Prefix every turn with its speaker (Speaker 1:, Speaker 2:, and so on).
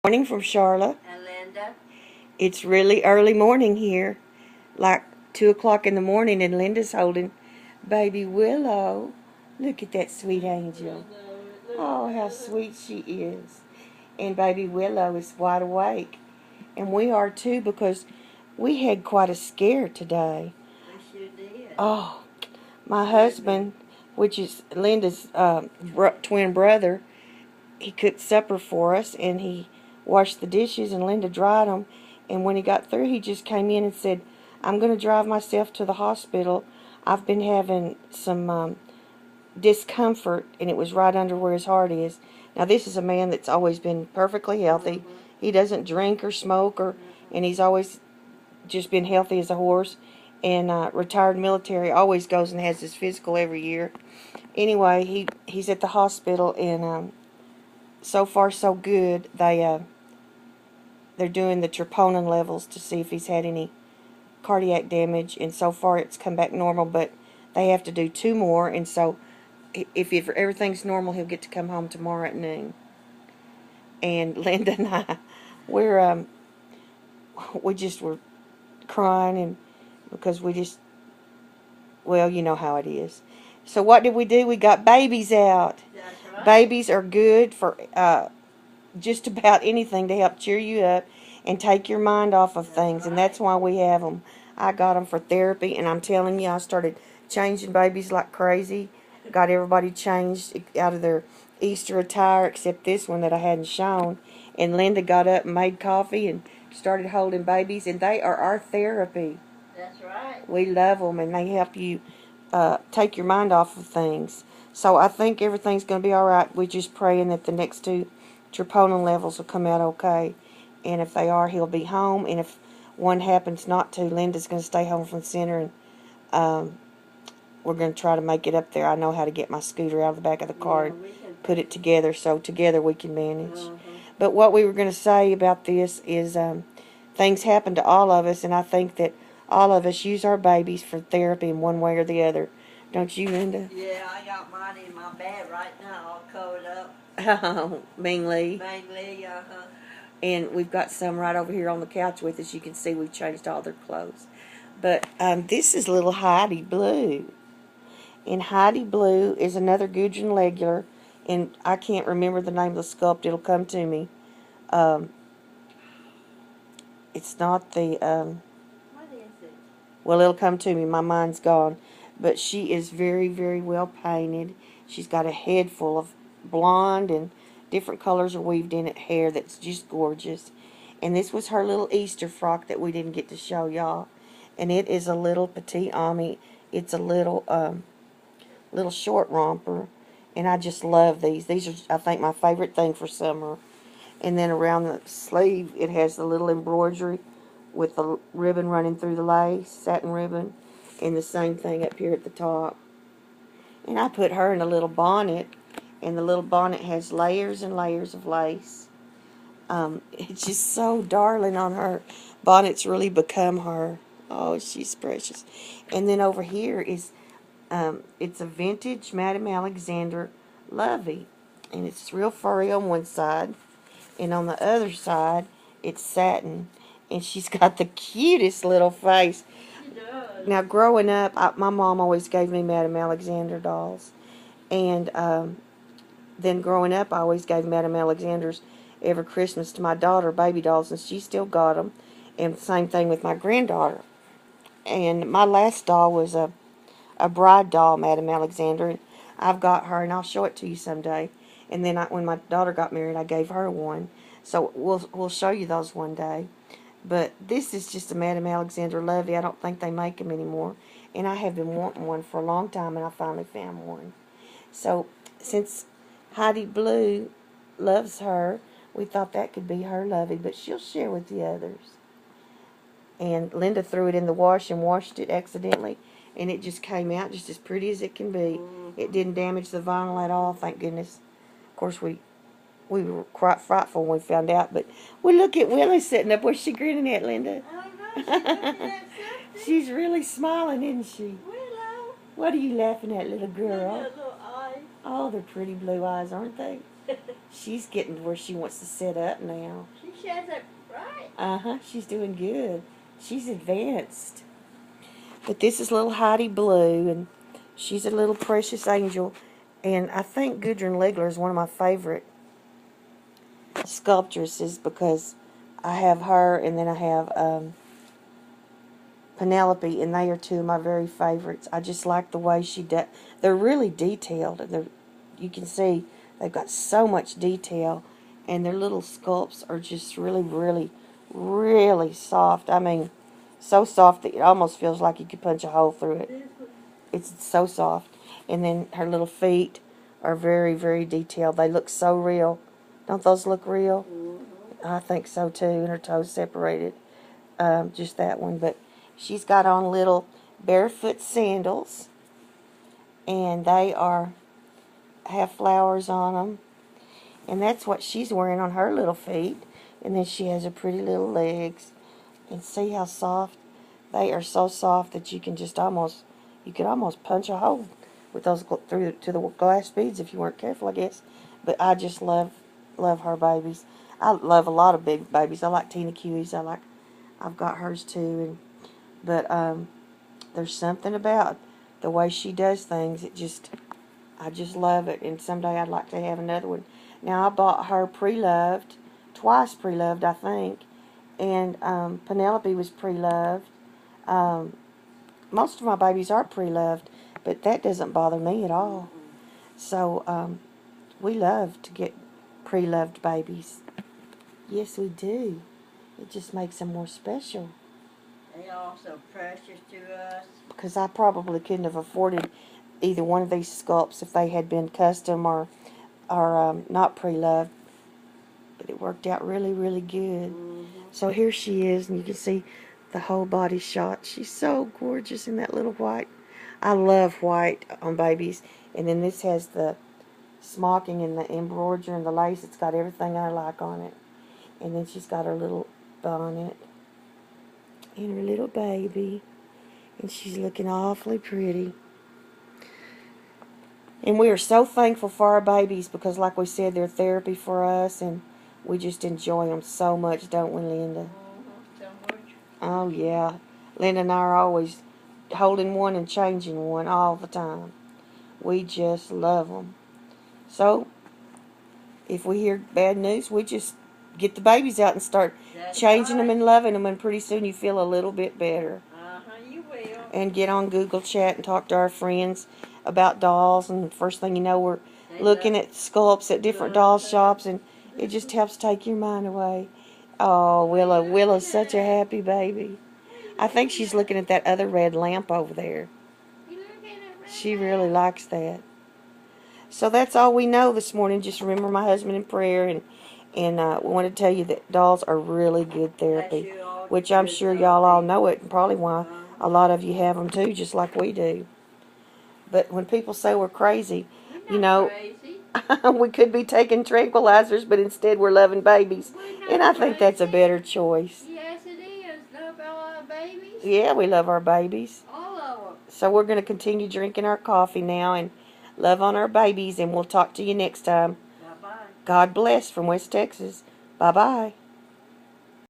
Speaker 1: Morning from Charlotte.
Speaker 2: And Linda.
Speaker 1: It's really early morning here, like 2 o'clock in the morning, and Linda's holding baby Willow. Look at that sweet angel. Oh, how sweet she is. And baby Willow is wide awake. And we are too, because we had quite a scare today.
Speaker 2: We sure did.
Speaker 1: Oh, my husband, which is Linda's twin brother, he cooked supper for us, and he washed the dishes, and Linda dried them. And when he got through, he just came in and said, "I'm going to drive myself to the hospital. I've been having some discomfort," and it was right under where his heart is. Now, this is a man that's always been perfectly healthy. He doesn't drink or smoke, and he's always just been healthy as a horse. And retired military, always goes and has his physical every year. Anyway, he's at the hospital, and so far so good. They're doing the troponin levels to see if he's had any cardiac damage, and so far it's come back normal, but they have to do 2 more, and so if everything's normal, he'll get to come home tomorrow at noon. And Linda and I, we just were crying, and because well, you know how it is. So what did we do? We got babies out.
Speaker 2: That's right.
Speaker 1: Babies are good for just about anything to help cheer you up and take your mind off of things, and that's why we have them. I got them for therapy, and I'm telling you, I started changing babies like crazy. Got everybody changed out of their Easter attire except this one that I hadn't shown. And Linda got up and made coffee and started holding babies, and they are our therapy.
Speaker 2: That's right.
Speaker 1: We love them, and they help you take your mind off of things. So I think everything's going to be all right. We're just praying that the next 2 troponin levels will come out okay. And if they are, he'll be home. And if one happens not to, Linda's going to stay home from the center, and we're going to try to make it up there. I know how to get my scooter out of the back of the car and put it together, so together we can manage. But what we were going to say about this is things happen to all of us, and I think that all of us use our babies for therapy in one way or the other. Don't you, Linda?
Speaker 2: Yeah, I got mine in my bed right now, all covered up.
Speaker 1: Oh, Ming Lee.
Speaker 2: Mainly,
Speaker 1: And we've got some right over here on the couch with us. You can see we've changed all their clothes. But this is little Heidi Blue. And Heidi Blue is another Gudrun Legular. And I can't remember the name of the sculpt. It'll come to me. It's not the...
Speaker 2: what is it?
Speaker 1: Well, it'll come to me. My mind's gone. But she is very, very well painted. She's got a head full of blonde, and different colors are weaved in it, hair that's just gorgeous. And this was her little Easter frock that we didn't get to show y'all. And it is a little petite ami. It's a little short romper. And I just love these. These are, I think, my favorite thing for summer. And then around the sleeve, it has the little embroidery with the ribbon running through the lace, satin ribbon. And the same thing up here at the top. And I put her in a little bonnet. And the little bonnet has layers and layers of lace. It's just so darling on her. Bonnets really become her. Oh, she's precious. And then over here is, it's a vintage Madame Alexander Lovey. And it's real furry on one side. And on the other side, it's satin. And she's got the cutest little face.
Speaker 2: She does.
Speaker 1: Now, growing up, my mom always gave me Madame Alexander dolls. And then growing up, I always gave Madame Alexander's every Christmas to my daughter, baby dolls, and she still got them. And same thing with my granddaughter. And my last doll was a bride doll, Madame Alexander. And I've got her, and I'll show it to you someday. And then when my daughter got married, I gave her one. So we'll show you those one day. But this is just a Madame Alexander Lovey. I don't think they make them anymore. And I have been wanting one for a long time, and I finally found one. So since Heidi Blue loves her, we thought that could be her Lovey, but she'll share with the others. And Linda threw it in the wash and washed it accidentally, and it just came out just as pretty as it can be. It didn't damage the vinyl at all, thank goodness. Of course, we were quite frightful when we found out, but we look at Willie sitting up. Where's she grinning at, Linda?
Speaker 2: I don't know. She's looking at something.
Speaker 1: She's really smiling, isn't she?
Speaker 2: Willow.
Speaker 1: What are you laughing at, little
Speaker 2: Look
Speaker 1: girl?
Speaker 2: at her little eyes.
Speaker 1: Oh, they're pretty blue eyes, aren't they? She's getting to where she wants to sit up now.
Speaker 2: She says it right.
Speaker 1: Uh-huh, she's doing good. She's advanced. But this is little Heidi Blue, and she's a little precious angel. And I think Gudrun Legler is one of my favorite sculptresses because I have her, and then I have Penelope, and they are two of my very favorites. I just like the way she does. They're really detailed. You can see they've got so much detail, and their little sculpts are just really, really, really soft. I mean, so soft that it almost feels like you could punch a hole through it. It's so soft. And then her little feet are very, very detailed. They look so real. Don't those look real?
Speaker 2: Mm-hmm.
Speaker 1: I think so too. And her toes separated. Just that one. But she's got on little barefoot sandals. And they have flowers on them. And that's what she's wearing on her little feet. And then she has her pretty little legs. And see how soft? They are so soft that you can just you could almost punch a hole with those through to the glass beads if you weren't careful, I guess. But I just love her babies. I love a lot of big babies. I like Tina Kiwi's. I've got hers too. But there's something about the way she does things. I just love it. And someday I'd like to have another one. Now I bought her pre-loved, twice pre-loved, I think. And Penelope was pre-loved. Most of my babies are pre-loved, but that doesn't bother me at all. So we love to get pre-loved babies. Yes, we do. It just makes them more special.
Speaker 2: They are so precious to us.
Speaker 1: Because I probably couldn't have afforded either one of these sculpts if they had been custom or not pre-loved. But it worked out really, really good.
Speaker 2: Mm-hmm.
Speaker 1: So here she is, and you can see the whole body shot. She's so gorgeous in that little white. I love white on babies. And then this has the smocking and the embroidery and the lace. It's got everything I like on it. And then she's got her little bonnet and her little baby. And she's looking awfully pretty. And we are so thankful for our babies because, like we said, they're therapy for us, and we just enjoy them so much, don't we, Linda?
Speaker 2: Mm-hmm. So much.
Speaker 1: Oh, yeah. Linda and I are always holding one and changing one all the time. We just love them. So, if we hear bad news, we just get the babies out and start changing them and loving them, and pretty soon you feel a little bit better.
Speaker 2: You will.
Speaker 1: And get on Google Chat and talk to our friends about dolls, and the first thing you know, we're looking at sculpts at different doll shops, and it just helps take your mind away. Oh, Willow's such a happy baby. I think she's looking at that other red lamp over there. She really likes that. So that's all we know this morning. Just remember my husband in prayer, and we want to tell you that dolls are really good therapy, which I'm sure y'all all know it, and probably why a lot of you have them too, just like we do. But when people say we're crazy, you know, we could be taking tranquilizers, but instead we're loving babies. And I think that's a better choice.
Speaker 2: Yes, it is. Love our babies.
Speaker 1: Yeah, we love our babies.
Speaker 2: All of them.
Speaker 1: So we're going to continue drinking our coffee now and love on our babies, and we'll talk to you next time.
Speaker 2: Bye-bye.
Speaker 1: God bless from West Texas. Bye-bye.